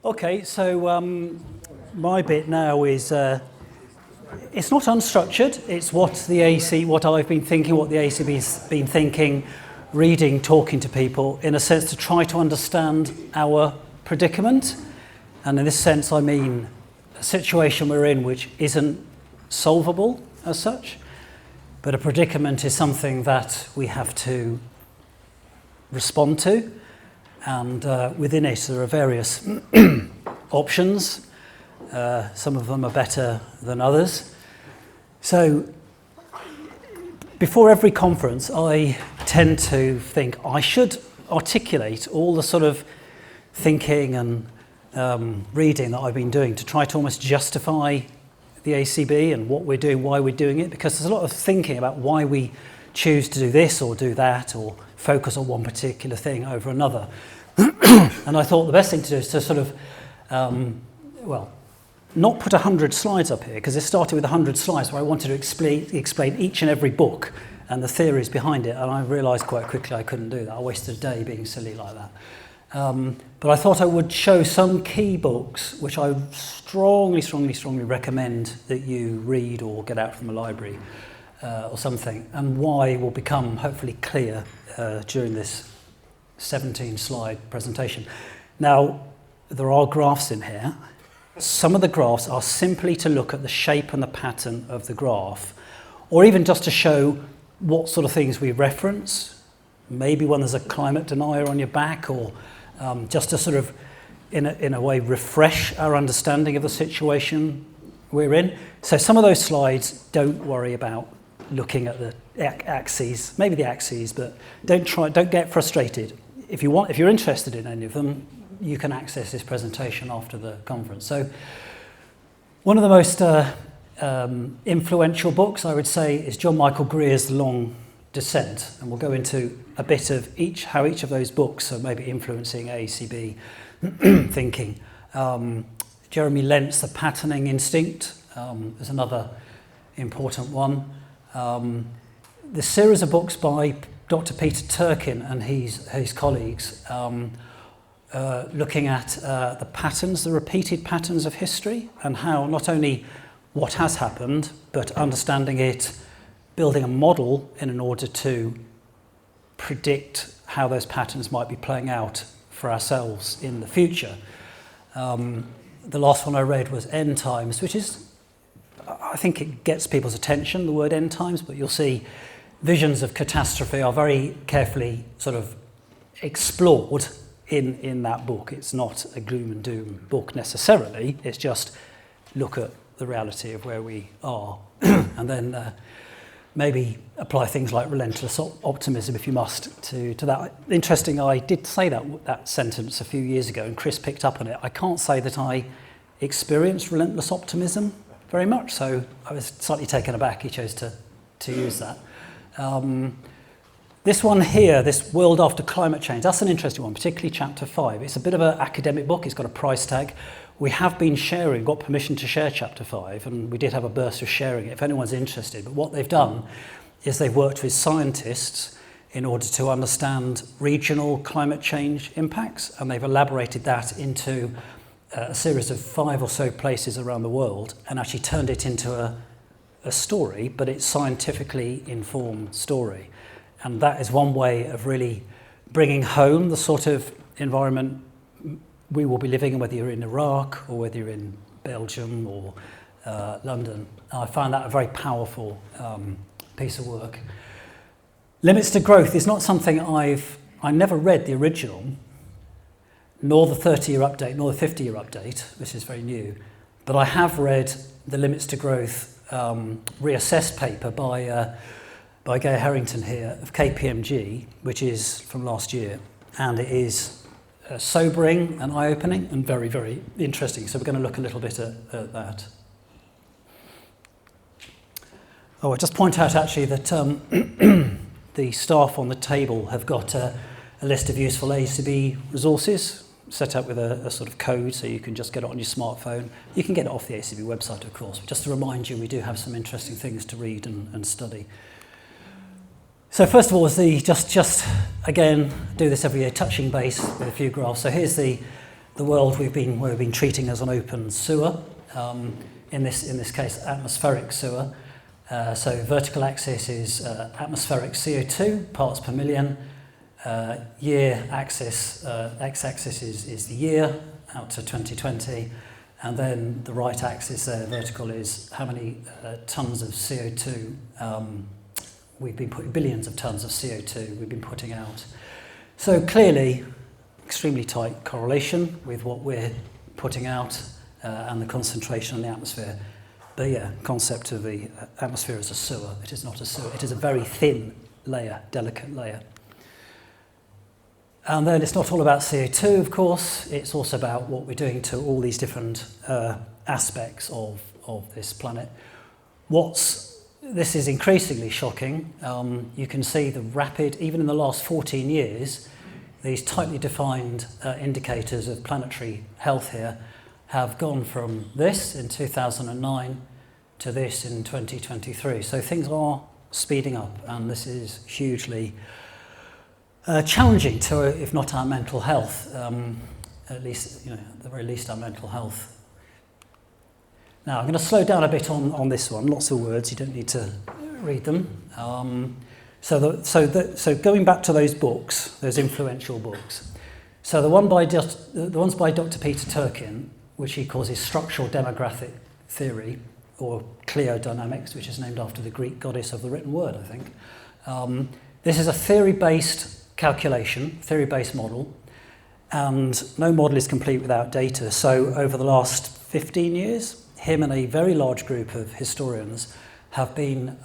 Okay, so my bit now is it's not unstructured. It's what I've been thinking, what the AECB's been thinking, reading, talking to people, in a sense to try to understand our predicament. And in this sense, I mean a situation we're in which isn't solvable as such, but a predicament is something that we have to respond to. And within it, there are various options. Some of them are better than others. So before every conference, I tend to think I should articulate all the sort of thinking and reading that I've been doing to try to almost justify the AECB and what we're doing, why we're doing it, because there's a lot of thinking about why we choose to do this or do that or focus on one particular thing over another. And I thought the best thing to do is to sort of, not put 100 slides up here, because it started with 100 slides where I wanted to explain each and every book and the theories behind it, and I realised quite quickly I couldn't do that. I wasted a day being silly like that. But I thought I would show some key books which I strongly recommend that you read or get out from a library or something, and why will become hopefully clear during this 17-slide presentation. Now, there are graphs in here. Some of the graphs are simply to look at the shape and the pattern of the graph, or even just to show what sort of things we reference, maybe when there's a climate denier on your back, or just to sort of, in a way, refresh our understanding of the situation we're in. So some of those slides, don't worry about looking at the axes, maybe the axes, but don't get frustrated. If you're interested in any of them, you can access this presentation after the conference. So one of the most influential books, I would say, is John Michael Greer's The Long Descent, and we'll go into a bit of how each of those books are maybe influencing AECB thinking. Jeremy Lent's The Patterning Instinct is another important one. The series of books by Dr. Peter Turkin and his colleagues looking at the patterns, the repeated patterns of history, and how not only what has happened, but understanding it, building a model in order to predict how those patterns might be playing out for ourselves in the future. The last one I read was End Times, which is, I think it gets people's attention, the word end times, but you'll see visions of catastrophe are very carefully sort of explored in that book. It's not a gloom and doom book necessarily, it's just look at the reality of where we are and then maybe apply things like relentless optimism if you must to that. Interesting, I did say that sentence a few years ago and Chris picked up on it. I can't say that I experienced relentless optimism very much, so I was slightly taken aback he chose to use that. This one here, this World After Climate Change, that's an interesting one, particularly chapter 5. It's a bit of an academic book, it's got a price tag. We have been got permission to share chapter 5, and we did have a burst of sharing it if anyone's interested. But what they've done is they've worked with scientists in order to understand regional climate change impacts, and they've elaborated that into a series of 5 or so places around the world and actually turned it into a story, but it's scientifically informed story. And that is one way of really bringing home the sort of environment we will be living in, whether you're in Iraq or whether you're in Belgium or London. I find that a very powerful piece of work. Limits to Growth is not something I never read the original, nor the 30-year update, nor the 50-year update, which is very new. But I have read the Limits to Growth reassessed paper by Gay Harrington here of KPMG, which is from last year, and it is sobering and eye-opening and very, very interesting. So we're going to look a little bit at that. Oh, I'll just point out actually that the staff on the table have got a list of useful AECB resources set up with a sort of code, so you can just get it on your smartphone. You can get it off the AECB website, of course, but just to remind you, we do have some interesting things to read and study. So first of all is just again, do this every year, touching base with a few graphs. So here's the world we've been treating as an open sewer. In this case, atmospheric sewer. So vertical axis is atmospheric CO2 parts per million. Year axis, x-axis is the year out to 2020, and then the right axis there, vertical, is how many tons of CO2 we've been putting, billions of tons of CO2 we've been putting out. So clearly, extremely tight correlation with what we're putting out and the concentration in the atmosphere. But yeah, concept of the atmosphere as a sewer. It is not a sewer. It is a very thin layer, delicate layer. And then it's not all about CO2, of course. It's also about what we're doing to all these different aspects of this planet. This is increasingly shocking. You can see the rapid, even in the last 14 years, these tightly defined indicators of planetary health here have gone from this in 2009 to this in 2023. So things are speeding up, and this is hugely challenging to, if not our mental health, at least, at the very least, our mental health. Now, I'm going to slow down a bit on this one. Lots of words, you don't need to read them. So going back to those books, those influential books. So the ones by Dr. Peter Turchin, which he calls his structural demographic theory, or Cleodynamics, which is named after the Greek goddess of the written word, I think. This is a theory-based calculation, theory-based model, and no model is complete without data. So over the last 15 years, him and a very large group of historians have been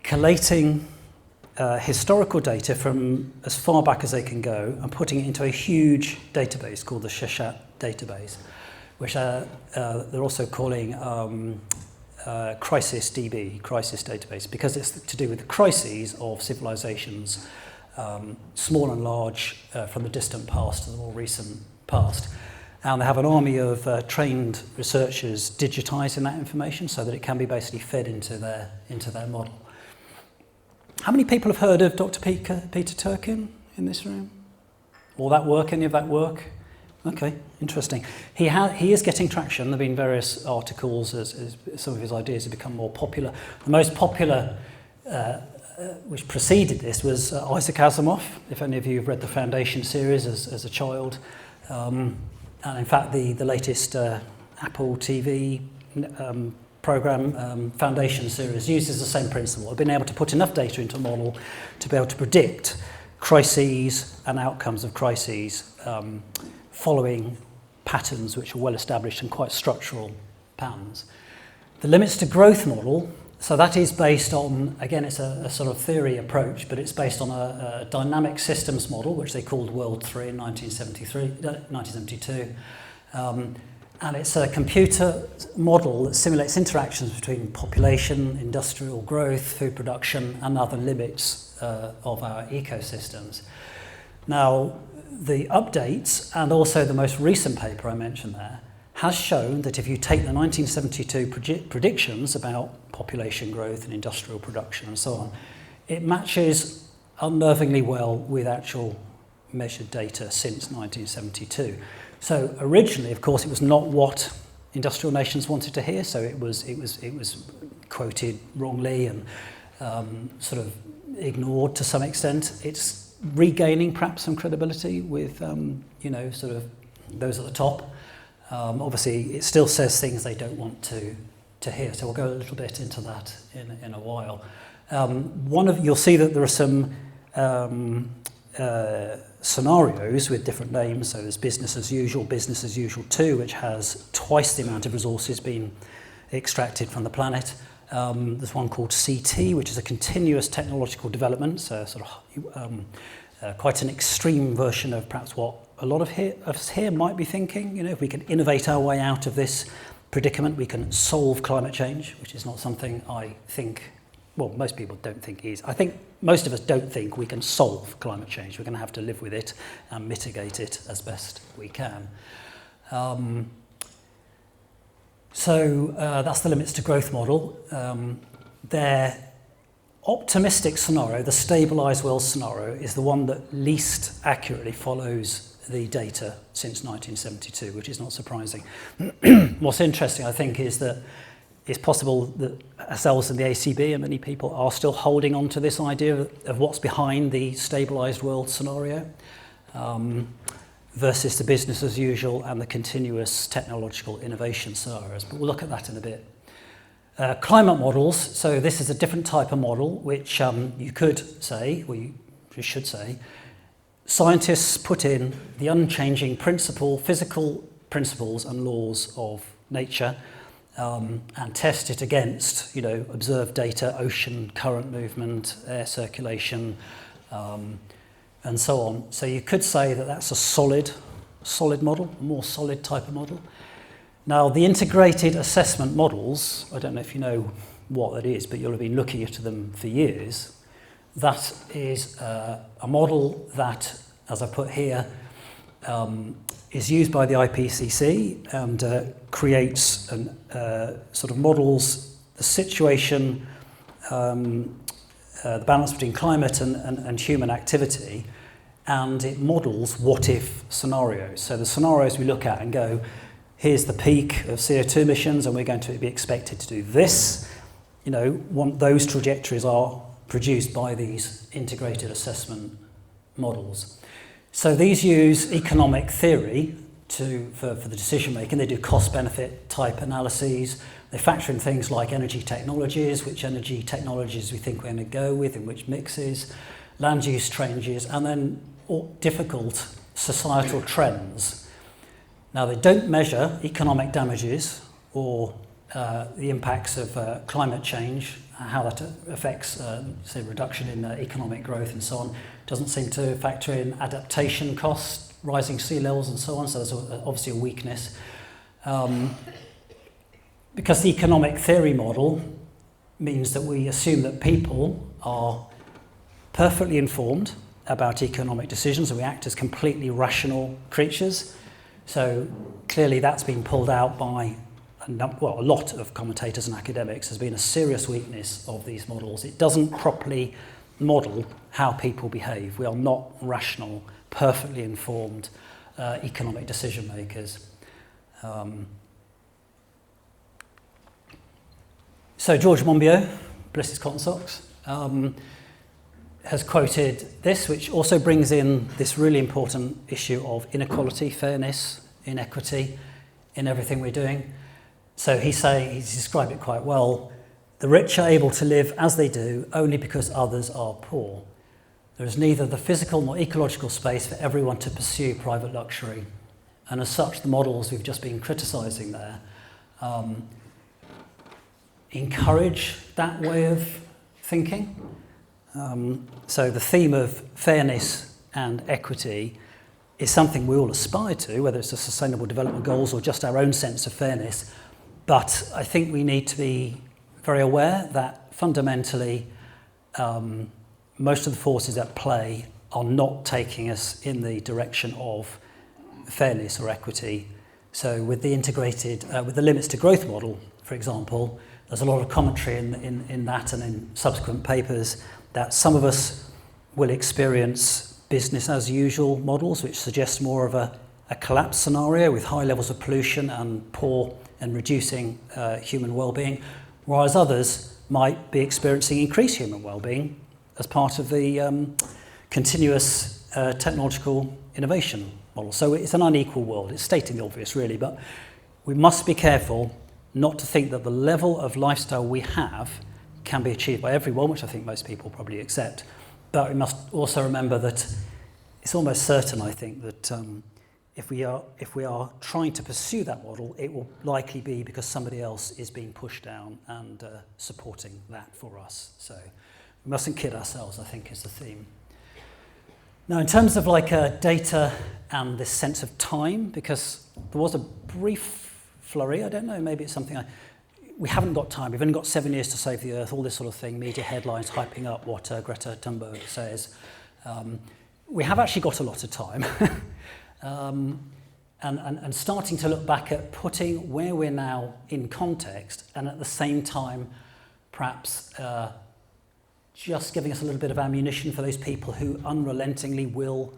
collating historical data from as far back as they can go and putting it into a huge database called the Sheshat database, which they're also calling crisis database, because it's to do with the crises of civilizations, small and large, from the distant past to the more recent past. And they have an army of trained researchers digitising that information so that it can be basically fed into their model. How many people have heard of Dr. Peter Turchin in this room? Or that work, any of that work? Okay, interesting. He is getting traction. There have been various articles as some of his ideas have become more popular. The most popular, which preceded this, was Isaac Asimov, if any of you have read the Foundation series as a child. And in fact, the latest Apple TV program, Foundation series, uses the same principle of being able to put enough data into a model to be able to predict crises and outcomes of crises following patterns which are well established and quite structural patterns. The limits to growth model, so that is based on, again, it's a sort of theory approach, but it's based on a dynamic systems model, which they called World 3 in 1972. And it's a computer model that simulates interactions between population, industrial growth, food production, and other limits of our ecosystems. Now, the updates, and also the most recent paper I mentioned there, has shown that if you take the 1972 predictions about population growth and industrial production and so on, it matches unnervingly well with actual measured data since 1972. So originally, of course, it was not what industrial nations wanted to hear, so it was quoted wrongly and sort of ignored to some extent. It's regaining perhaps some credibility with sort of those at the top. Obviously, it still says things they don't want to hear, so we'll go a little bit into that in a while. You'll see that there are some scenarios with different names. So there's business as usual 2, which has twice the amount of resources being extracted from the planet. There's one called CT, which is a continuous technological development, so sort of quite an extreme version of perhaps what a lot of us here might be thinking. If we can innovate our way out of this predicament, we can solve climate change, which is not something I think, well, most people don't think is. I think most of us don't think we can solve climate change. We're going to have to live with it and mitigate it as best we can. So that's the limits to growth model. optimistic scenario, the stabilised world scenario, is the one that least accurately follows the data since 1972, which is not surprising. What's interesting, I think, is that it's possible that ourselves and the AECB and many people are still holding on to this idea of what's behind the stabilised world scenario versus the business as usual and the continuous technological innovation scenarios. But we'll look at that in a bit. Climate models, so this is a different type of model which you could say, or you should say, scientists put in the unchanging physical principles and laws of nature and test it against, observed data, ocean current movement, air circulation, and so on. So you could say that that's a solid model, a more solid type of model. Now, the integrated assessment models, I don't know if you know what that is, but you'll have been looking at them for years. That is a model that, as I put here, is used by the IPCC and creates sort of models the situation, the balance between climate and human activity, and it models what-if scenarios. So the scenarios we look at and go, here's the peak of CO2 emissions and we're going to be expected to do this. Those trajectories are produced by these integrated assessment models. So these use economic theory for the decision making. They do cost-benefit type analyses. They factor in things like energy technologies, which energy technologies we think we're going to go with, in which mixes, land use changes, and then difficult societal trends. Now, they don't measure economic damages or the impacts of climate change, how that affects, say, reduction in economic growth and so on. Doesn't seem to factor in adaptation costs, rising sea levels and so on, so there's obviously a weakness. Because the economic theory model means that we assume that people are perfectly informed about economic decisions and we act as completely rational creatures. So clearly that's been pulled out by a lot of commentators and academics. Has been a serious weakness of these models. It doesn't properly model how people behave. We are not rational, perfectly informed economic decision makers. So George Monbiot, bless his cotton socks, has quoted this, which also brings in this really important issue of inequality, fairness, inequity in everything we're doing. So he's described it quite well. The rich are able to live as they do only because others are poor. There is neither the physical nor ecological space for everyone to pursue private luxury. And as such, the models we've just been criticising there encourage that way of thinking. So the theme of fairness and equity is something we all aspire to, whether it's the Sustainable Development Goals or just our own sense of fairness. But I think we need to be very aware that fundamentally most of the forces at play are not taking us in the direction of fairness or equity. So with the integrated, with the limits to growth model, for example, there's a lot of commentary in that and in subsequent papers that some of us will experience business as usual models, which suggest more of a collapse scenario with high levels of pollution and poor and reducing human well-being, whereas others might be experiencing increased human well-being as part of the continuous technological innovation model. So it's an unequal world. It's stating the obvious, really, but we must be careful not to think that the level of lifestyle we have can be achieved by everyone, which I think most people probably accept. But we must also remember that it's almost certain, I think, that if we are trying to pursue that model, it will likely be because somebody else is being pushed down and supporting that for us. So we mustn't kid ourselves, I think, is the theme. Now, in terms of data and this sense of time, because there was a brief flurry, I don't know, maybe it's something we haven't got time. We've only got 7 years to save the Earth, all this sort of thing, media headlines hyping up what Greta Thunberg says. We have actually got a lot of time. And starting to look back at putting where we're now in context and at the same time perhaps just giving us a little bit of ammunition for those people who unrelentingly will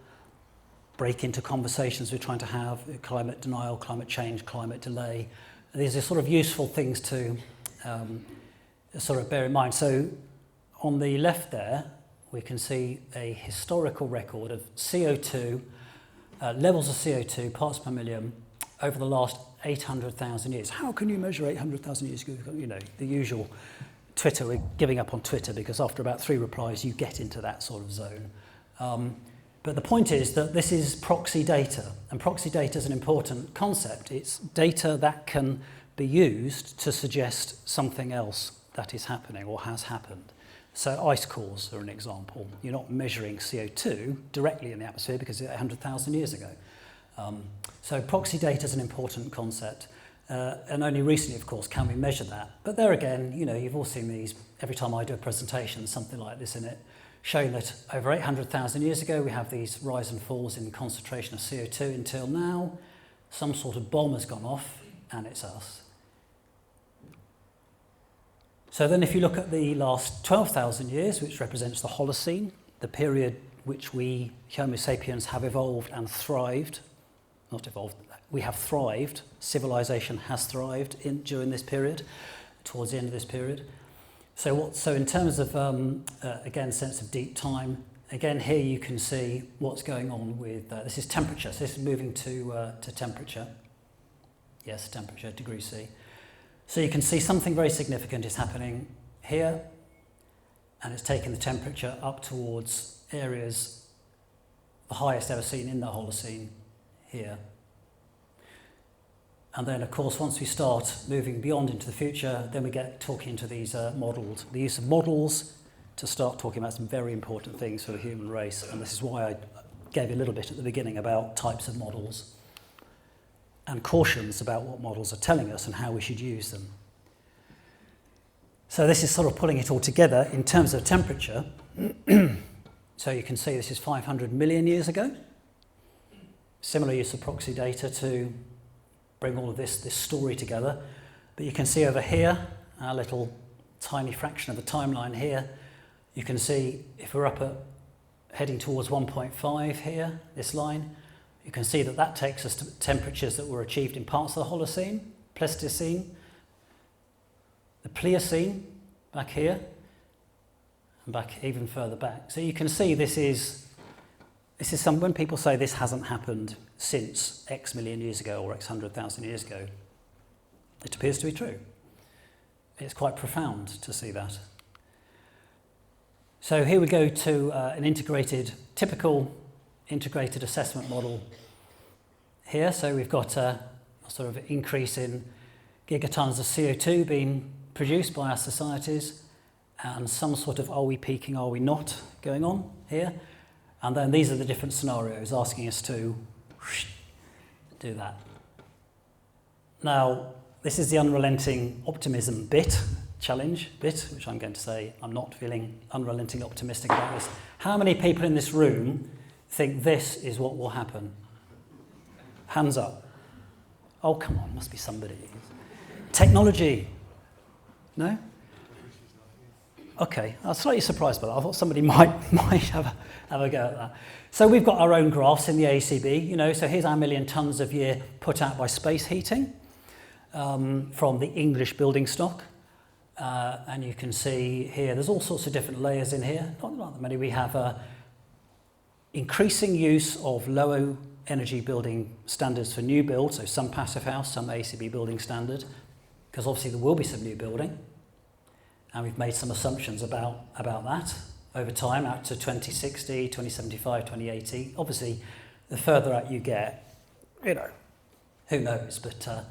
break into conversations we're trying to have, climate denial, climate change, climate delay. These are sort of useful things to sort of bear in mind. So on the left there, we can see a historical record of CO2, levels of CO2, parts per million, over the last 800,000 years. How can you measure 800,000 years ago? You know, the usual Twitter, we're giving up on Twitter because after about 3 replies, you get into that sort of zone. But the point is that this is proxy data, and proxy data is an important concept. It's data that can be used to suggest something else that is happening or has happened. So ice cores are an example. You're not measuring CO2 directly in the atmosphere because it's 800,000 years ago. So proxy data is an important concept. And only recently, of course, can we measure that. But there again, you know, you've all seen these. Every time I do a presentation, something like this in it, showing that over 800,000 years ago, we have these rise and falls in concentration of CO2 until now. Some sort of bomb has gone off, and it's us. So then if you look at the last 12,000 years, which represents the Holocene, the period which we, Homo sapiens, have evolved and thrived, not evolved, we have thrived, civilization has thrived during this period, towards the end of this period. So in terms of, again, sense of deep time, again, here you can see what's going on with, this is temperature, so this is moving to temperature. Yes, temperature, degrees C. So you can see something very significant is happening here, and it's taking the temperature up towards areas, the highest ever seen in the Holocene here. And then, of course, once we start moving beyond into the future, then we get talking into these models. The use of models to start talking about some very important things for the human race. And this is why I gave you a little bit at the beginning about types of models and cautions about what models are telling us and how we should use them. So this is sort of pulling it all together in terms of temperature. So you can see this is 500 million years ago. Similar use of proxy data to bring all of this story together. But you can see over here, our little tiny fraction of the timeline here, you can see if we're up at heading towards 1.5 here, this line, you can see that that takes us to temperatures that were achieved in parts of the Holocene, Pleistocene, the Pliocene back here, and back even further back. So you can see this is some, when people say this hasn't happened since X million years ago or X 100,000 years ago, it appears to be true. It's quite profound to see that. So here we go to an typical integrated assessment model here. So we've got a sort of increase in gigatons of CO2 being produced by our societies, and some sort of are we peaking, are we not going on here. And then these are the different scenarios asking us to do that. Now, this is the unrelenting optimism challenge bit, which I'm going to say I'm not feeling unrelenting optimistic about this. How many people in this room think this is what will happen? Hands up. Oh, come on, must be somebody. Technology. No? Okay, I was slightly surprised by that. I thought somebody might have a go at that. So we've got our own graphs in the AECB, you know, so here's our million tonnes of year put out by space heating from the English building stock. And you can see here, there's all sorts of different layers in here. Not that many. We have increasing use of low energy building standards for new build, so some Passivhaus, some AECB building standard, because obviously there will be some new building. And we've made some assumptions about that over time, out to 2060, 2075, 2080. Obviously, the further out you get, you know, who knows? But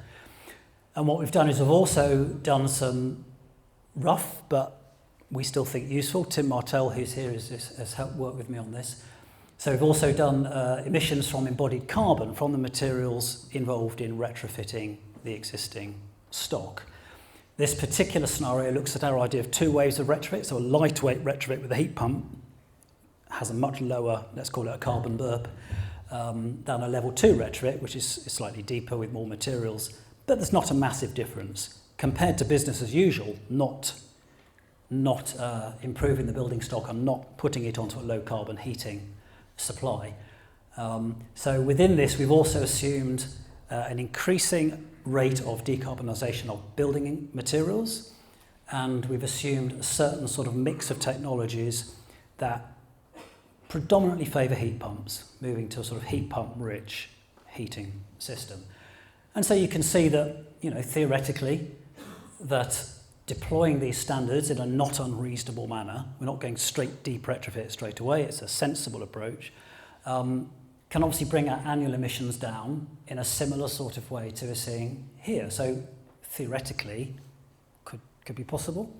and what we've done is we've also done some rough, but we still think useful. Tim Martell, who's here, has helped work with me on this. So we've also done emissions from embodied carbon from the materials involved in retrofitting the existing stock. This particular scenario looks at our idea of 2 waves of retrofit, so a lightweight retrofit with a heat pump has a much lower, let's call it a carbon burp, than a level 2 retrofit, which is slightly deeper with more materials, but there's not a massive difference. Compared to business as usual, not not improving the building stock and not putting it onto a low carbon heating supply. So within this, we've also assumed an increasing rate of decarbonisation of building materials, and we've assumed a certain sort of mix of technologies that predominantly favour heat pumps, moving to a sort of heat pump rich heating system. And so you can see that, theoretically, that deploying these standards in a not unreasonable manner, we're not going straight deep retrofit straight away, it's a sensible approach, can obviously bring our annual emissions down in a similar sort of way to we're seeing here. So theoretically, could be possible.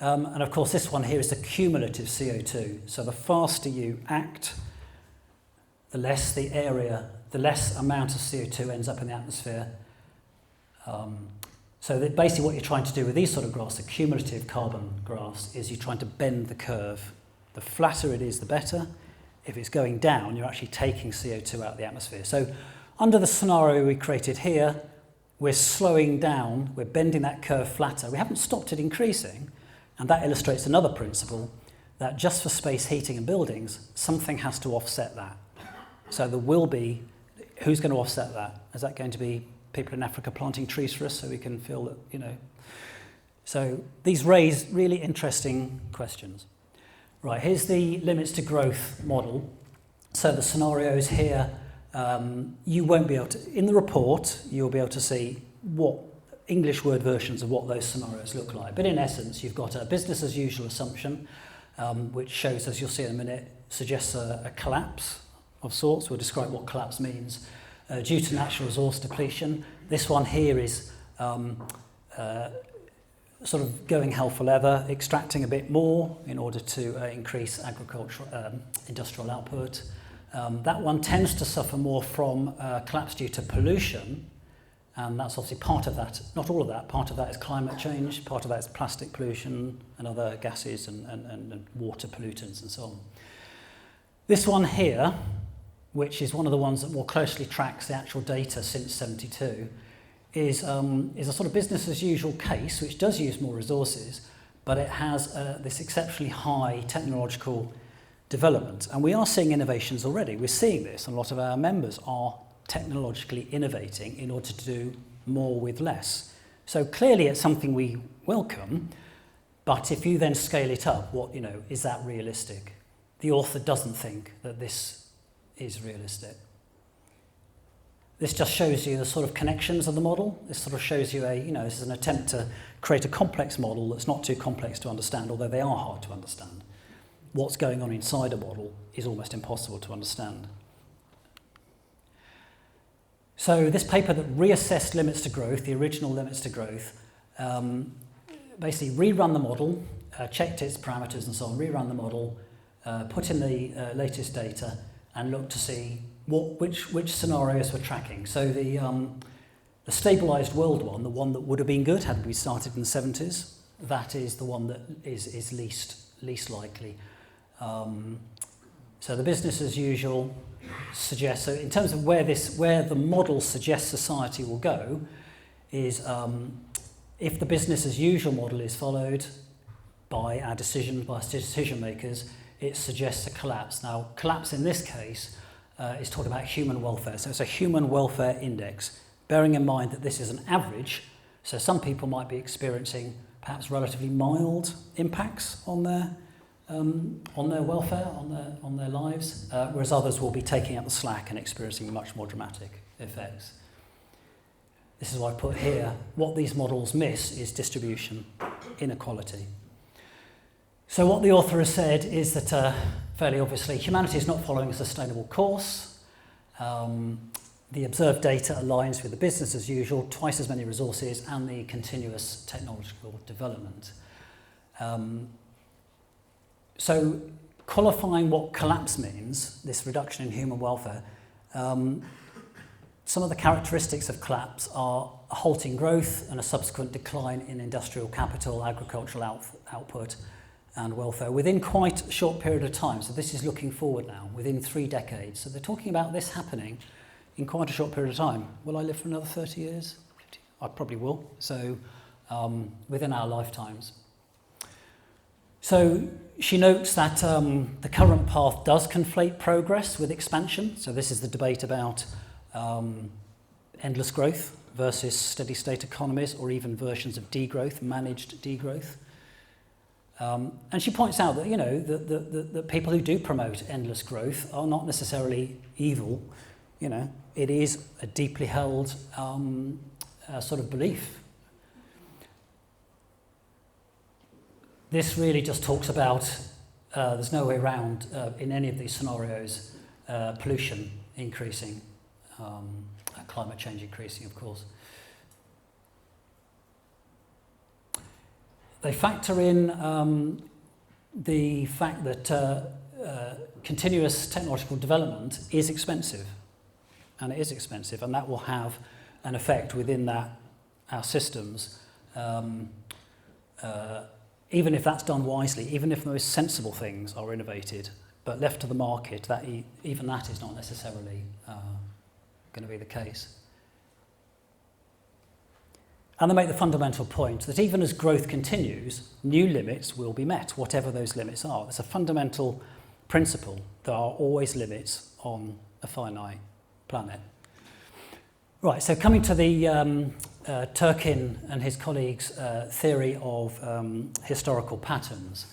And of course, this one here is the cumulative CO2. So the faster you act, the less the area, the less amount of CO2 ends up in the atmosphere. So that basically what you're trying to do with these sort of graphs, the cumulative carbon graphs, is you're trying to bend the curve. The flatter it is, the better. If it's going down, you're actually taking CO2 out of the atmosphere. So under the scenario we created here, we're slowing down, we're bending that curve flatter. We haven't stopped it increasing, and that illustrates another principle, that just for space heating and buildings, something has to offset that. So there will be, who's going to offset that? Is that going to be people in Africa planting trees for us so we can feel that, So these raise really interesting questions. Right, here's the limits to growth model. So the scenarios here, you won't be able to, in the report, you'll be able to see what English word versions of what those scenarios look like. But in essence, you've got a business as usual assumption, which shows, as you'll see in a minute, suggests a collapse of sorts. We'll describe what collapse means. Due to natural resource depletion, this one here is sort of going hell for leather, extracting a bit more in order to increase agricultural, industrial output. That one tends to suffer more from collapse due to pollution, and that's obviously part of that, not all of that, part of that is climate change, part of that is plastic pollution and other gases and water pollutants and so on. This one here, which is one of the ones that more closely tracks the actual data since 72, is a sort of business as usual case, which does use more resources, but it has this exceptionally high technological development. And we are seeing innovations already. We're seeing this, and a lot of our members are technologically innovating in order to do more with less. So clearly it's something we welcome, but if you then scale it up, is that realistic? The author doesn't think that this is realistic. This just shows you the sort of connections of the model. This sort of shows you this is an attempt to create a complex model that's not too complex to understand, although they are hard to understand. What's going on inside a model is almost impossible to understand. So this paper that reassessed limits to growth, the original limits to growth, basically rerun the model, checked its parameters and so on, rerun the model, put in the latest data, and looked to see which scenarios we're tracking. So the stabilised world one, the one that would have been good had we started in the 70s, that is the one that is least likely. So the business as usual suggests, so in terms of where the model suggests society will go, is if the business as usual model is followed by our decision makers, it suggests a collapse. Now, collapse in this case is talking about human welfare. So it's a human welfare index, bearing in mind that this is an average. So some people might be experiencing perhaps relatively mild impacts on their welfare, on their lives, whereas others will be taking up the slack and experiencing much more dramatic effects. This is what I put here. What these models miss is distribution, inequality. So what the author has said is that, fairly obviously, humanity is not following a sustainable course. The observed data aligns with the business as usual, twice as many resources, and the continuous technological development. So qualifying what collapse means, this reduction in human welfare, some of the characteristics of collapse are a halting growth and a subsequent decline in industrial capital, agricultural output, and welfare within quite a short period of time. So this is looking forward now, within 3 decades. So they're talking about this happening in quite a short period of time. Will I live for another 30 years? I probably will. So within our lifetimes. So she notes that the current path does conflate progress with expansion. So this is the debate about endless growth versus steady state economies, or even versions of degrowth, managed degrowth. And she points out that, you know, the people who do promote endless growth are not necessarily evil. You know, it is a deeply held sort of belief. This really just talks about there's no way around in any of these scenarios pollution increasing, climate change increasing, of course. They factor in the fact that continuous technological development is expensive, and it is expensive, and that will have an effect within that our systems. Even if that's done wisely, even if the most sensible things are innovated, but left to the market, that even that is not necessarily going to be the case. And they make the fundamental point that even as growth continues, new limits will be met, whatever those limits are. It's a fundamental principle. There are always limits on a finite planet. Right, so coming to the Turkin and his colleagues' theory of historical patterns.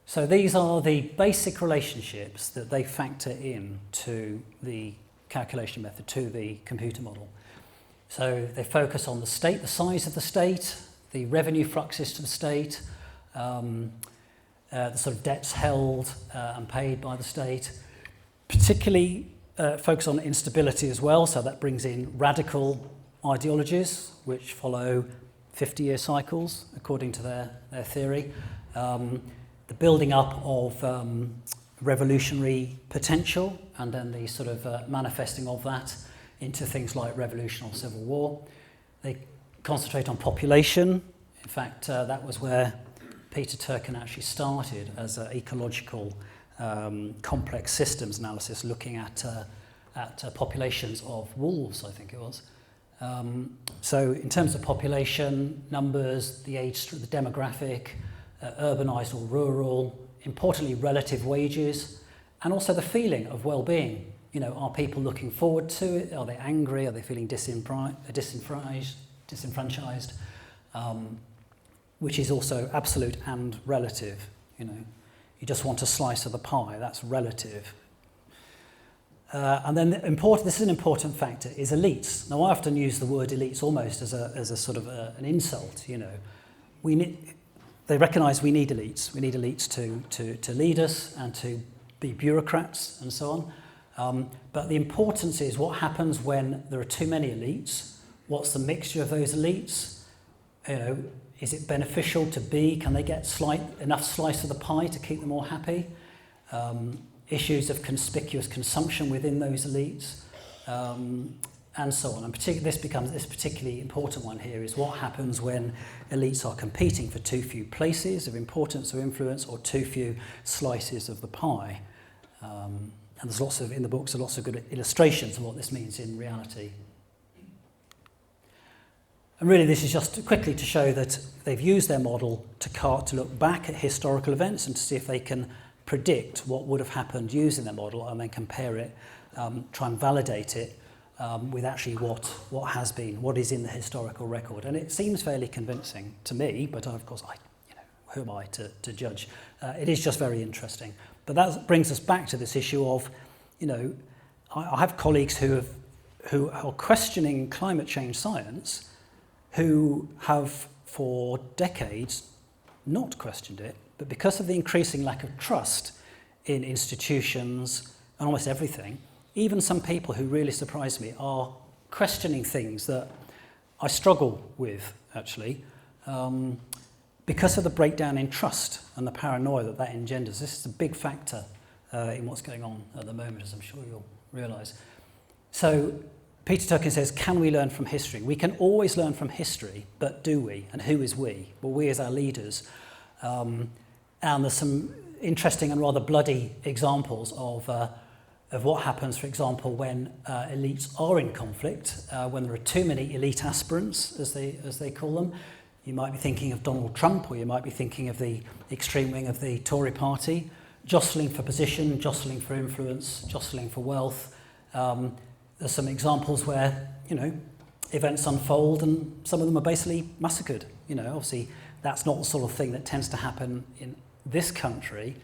So these are the basic relationships that they factor in to the calculation method, to the computer model. So they focus on the state, the size of the state, the revenue fluxes to the state, the sort of debts held and paid by the state, particularly focus on instability as well, so that brings in radical ideologies which follow 50-year cycles according to their theory, the building up of revolutionary potential, and then the sort of manifesting of that into things like revolution or civil war. They concentrate on population. In fact, that was where Peter Turkin actually started as an ecological complex systems analysis, looking at populations of wolves, I think it was. So in terms of population, numbers, the age, the demographic, urbanised or rural, importantly relative wages, and also the feeling of well-being. You know, are people looking forward to it? Are they angry? Are they feeling disenfranchised? Which is also absolute and relative. You know, you just want a slice of the pie. That's relative. And then this is an important factor, is elites. Now, I often use the word elites almost as a sort of an insult. You know, they recognise we need elites. We need elites to lead us and to be bureaucrats and so on. But the importance is what happens when there are too many elites. What's the mixture of those elites? You know, is it beneficial to be? Can they get enough slice of the pie to keep them all happy? Issues of conspicuous consumption within those elites, and so on. And this particularly important one here is what happens when elites are competing for too few places of importance or influence, or too few slices of the pie. And there's in the books, lots of good illustrations of what this means in reality. And really, this is just quickly to show that they've used their model to look back at historical events and to see if they can predict what would have happened using their model, and then compare it, try and validate it with actually what is in the historical record. And it seems fairly convincing to me, but of course, who am I to judge? It is just very interesting. But that brings us back to this issue of, you know, I have colleagues who are questioning climate change science, who have for decades not questioned it, but because of the increasing lack of trust in institutions and almost everything, even some people who really surprise me are questioning things that I struggle with, actually, because of the breakdown in trust and the paranoia that engenders. This is a big factor in what's going on at the moment, as I'm sure you'll realise. So Peter Turkin says, can we learn from history? We can always learn from history, but do we? And who is we? Well, we as our leaders. And there's some interesting and rather bloody examples of what happens, for example, when elites are in conflict, when there are too many elite aspirants, as they call them. You might be thinking of Donald Trump, or you might be thinking of the extreme wing of the Tory party, jostling for position, jostling for influence, jostling for wealth. There's some examples where, events unfold and some of them are basically massacred. Obviously that's not the sort of thing that tends to happen in this country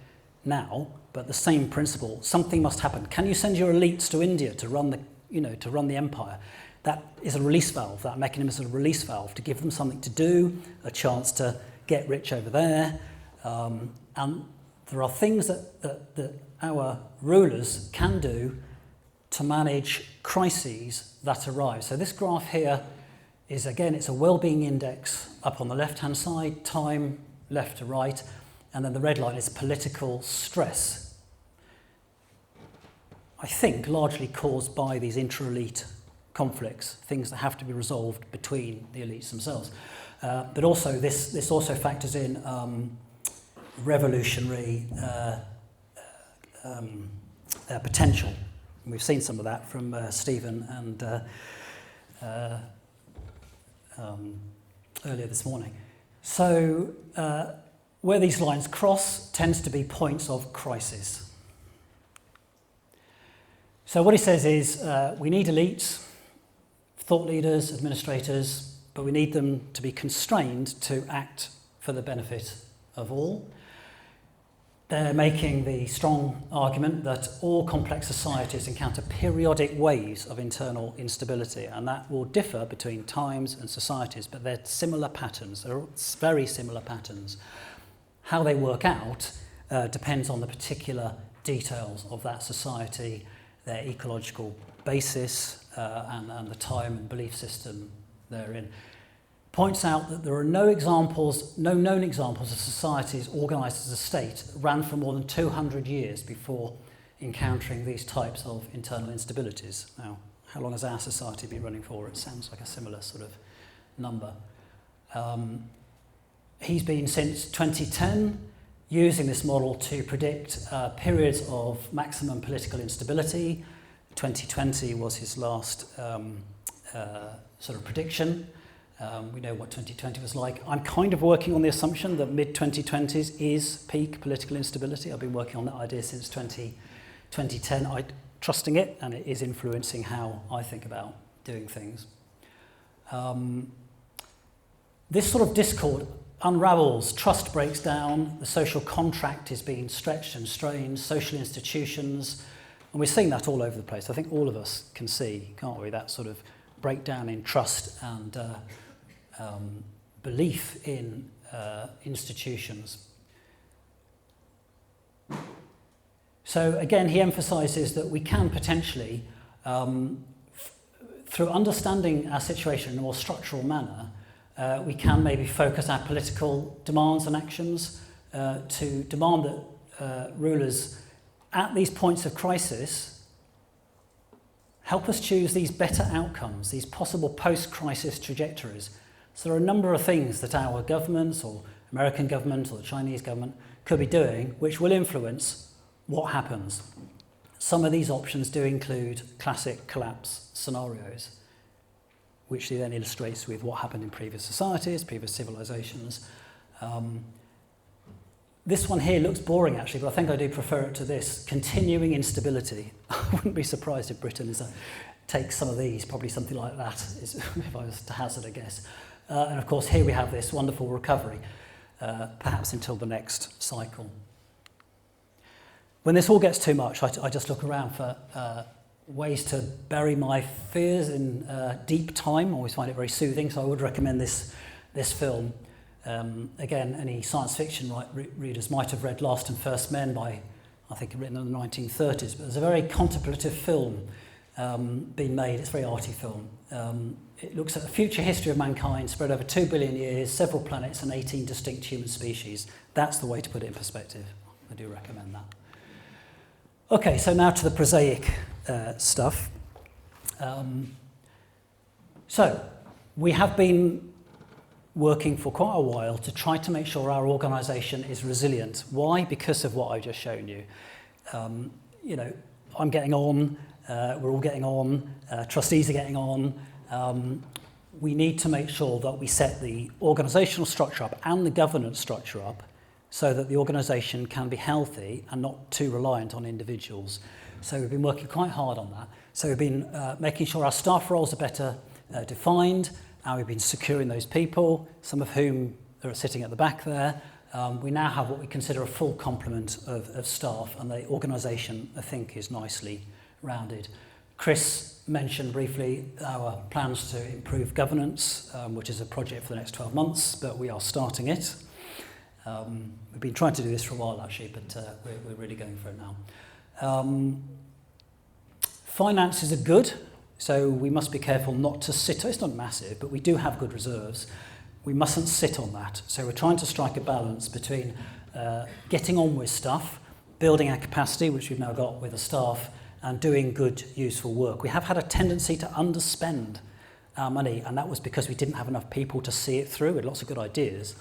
now, but the same principle. Something must happen. Can you send your elites to India to run the empire? That is a release valve. That mechanism is a release valve to give them something to do, a chance to get rich over there. And there are things that our rulers can do to manage crises that arise. So this graph here is, again, it's a well-being index up on the left-hand side, time left to right, and then the red line is political stress. I think largely caused by these intra-elite conflicts, things that have to be resolved between the elites themselves. But also this also factors in revolutionary potential. And we've seen some of that from Stephen and earlier this morning. So where these lines cross tends to be points of crisis. So what he says is we need elites, thought leaders, administrators, but we need them to be constrained to act for the benefit of all. They're making the strong argument that all complex societies encounter periodic waves of internal instability, and that will differ between times and societies, but they're similar patterns. They're very similar patterns. How they work out depends on the particular details of that society, their ecological basis, and the time and belief system they're in. Points out that there are no known examples of societies organised as a state that ran for more than 200 years before encountering these types of internal instabilities. Now, how long has our society been running for? It sounds like a similar sort of number. He's been since 2010 using this model to predict periods of maximum political instability. 2020 was his last sort of prediction. We know what 2020 was like. I'm kind of working on the assumption that mid-2020s is peak political instability. I've been working on that idea since 2010. I'm trusting it, and it is influencing how I think about doing things. This sort of discord unravels, trust breaks down, the social contract is being stretched and strained, social institutions, and we're seeing that all over the place. I think all of us can see, can't we, that sort of breakdown in trust and belief in institutions. So again, he emphasises that we can potentially, through understanding our situation in a more structural manner, we can maybe focus our political demands and actions to demand that rulers at these points of crisis help us choose these better outcomes, these possible post-crisis trajectories. So there are a number of things that our governments or American government or the Chinese government could be doing which will influence what happens. Some of these options do include classic collapse scenarios, which he then illustrates with what happened in previous societies, previous civilizations. This one here looks boring actually, but I think I do prefer it to this. Continuing instability. I wouldn't be surprised if Britain takes some of these, probably something like that, if I was to hazard a guess. And of course here we have this wonderful recovery, perhaps until the next cycle. When this all gets too much, I just look around for ways to bury my fears in deep time. I always find it very soothing, so I would recommend this film. Again, any science fiction readers might have read Last and First Men by, I think, written in the 1930s, but there's a very contemplative film being made. It's a very arty film. It looks at the future history of mankind spread over 2 billion years, several planets and 18 distinct human species. That's the way to put it in perspective. I do recommend that. Okay, so now to the prosaic stuff. So we have been working for quite a while to try to make sure our organisation is resilient. Why? Because of what I've just shown you. I'm getting on, we're all getting on, trustees are getting on. we need to make sure that we set the organisational structure up and the governance structure up so that the organisation can be healthy and not too reliant on individuals. So we've been working quite hard on that. So we've been making sure our staff roles are better defined, and we've been securing those people, some of whom are sitting at the back there. We now have what we consider a full complement of staff, and the organisation, I think, is nicely rounded. Chris mentioned briefly our plans to improve governance, which is a project for the next 12 months, but we are starting it. We've been trying to do this for a while, actually, but we're really going for it now. Finances are good, so we must be careful not to sit. It's not massive, but we do have good reserves. We mustn't sit on that. So we're trying to strike a balance between getting on with stuff, building our capacity, which we've now got with the staff, and doing good, useful work. We have had a tendency to underspend our money, and that was because we didn't have enough people to see it through. We had lots of good ideas.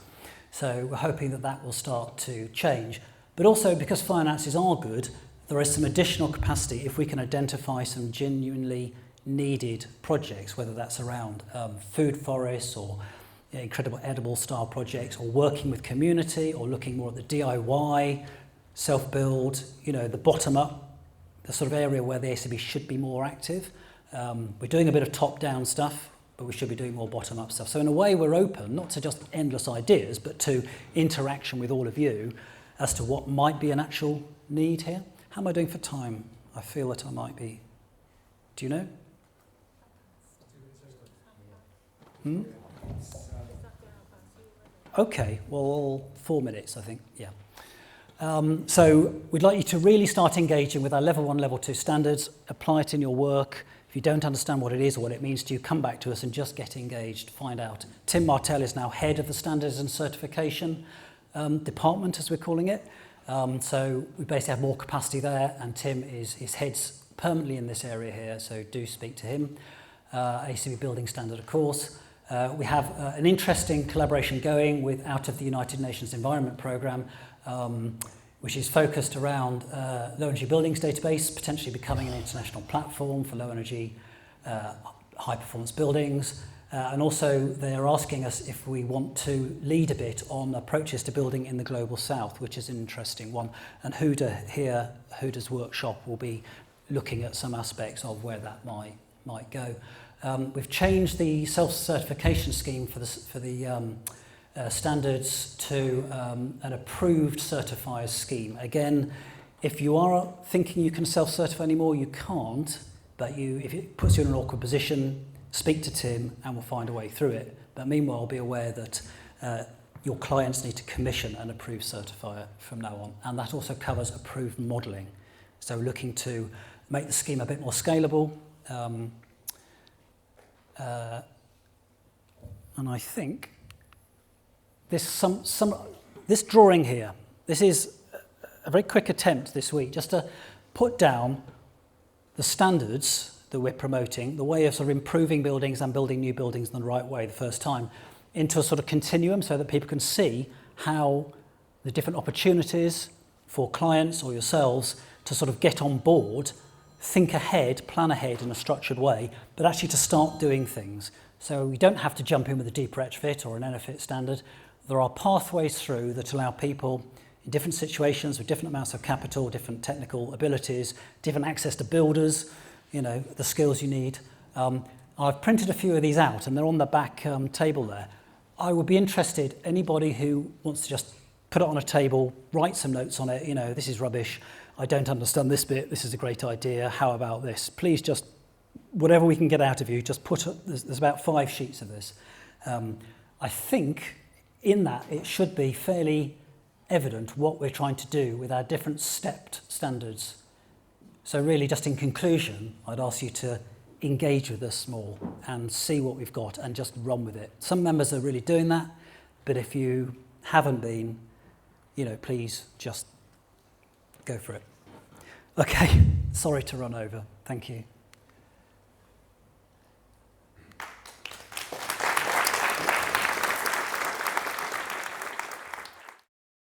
So we're hoping that that will start to change. But also, because finances are good, there is some additional capacity if we can identify some genuinely needed projects, whether that's around food forests or incredible edible style projects, or working with community, or looking more at the DIY, self-build, the bottom-up, the sort of area where the AECB should be more active. We're doing a bit of top-down stuff, but we should be doing more bottom-up stuff. So in a way, we're open, not to just endless ideas, but to interaction with all of you as to what might be an actual need here. How am I doing for time? I feel that I might be. Do you know? Okay, well, 4 minutes, I think, yeah. So we'd like you to really start engaging with our level 1, level 2 standards, apply it in your work. If you don't understand what it is or what it means to you, come back to us and just get engaged, find out. Tim Martell is now head of the Standards and Certification department, as we're calling it. So we basically have more capacity there, and Tim is heads permanently in this area here, so do speak to him. AECB Building Standard, of course. We have an interesting collaboration going with out of the United Nations Environment Programme, which is focused around low energy buildings database, potentially becoming an international platform for low energy high performance buildings. And also they're asking us if we want to lead a bit on approaches to building in the global south, which is an interesting one. And Huda here, Huda's workshop, will be looking at some aspects of where that might go. We've changed the self-certification scheme for the standards to an approved certifiers scheme. Again, if you are thinking you can self-certify anymore, you can't, but if it puts you in an awkward position, speak to Tim and we'll find a way through it. But meanwhile, be aware that your clients need to commission an approved certifier from now on. And that also covers approved modelling. So looking to make the scheme a bit more scalable. And I think this drawing here, this is a very quick attempt this week just to put down the standards that we're promoting, the way of sort of improving buildings and building new buildings in the right way the first time, into a sort of continuum so that people can see how the different opportunities for clients or yourselves to sort of get on board, think ahead, plan ahead in a structured way, but actually to start doing things. So we don't have to jump in with a deep retrofit or an EnerPHit standard. There are pathways through that allow people in different situations with different amounts of capital, different technical abilities, different access to builders, the skills you need. I've printed a few of these out and they're on the back table there. I would be interested, anybody who wants to just put it on a table, write some notes on it, this is rubbish, I don't understand this bit, this is a great idea, how about this? Please just, whatever we can get out of you, just put it, there's about 5 sheets of this. I think in that it should be fairly evident what we're trying to do with our different stepped standards. So really, just in conclusion, I'd ask you to engage with us more and see what we've got and just run with it. Some members are really doing that, but if you haven't been, please just go for it. Okay, sorry to run over. Thank you.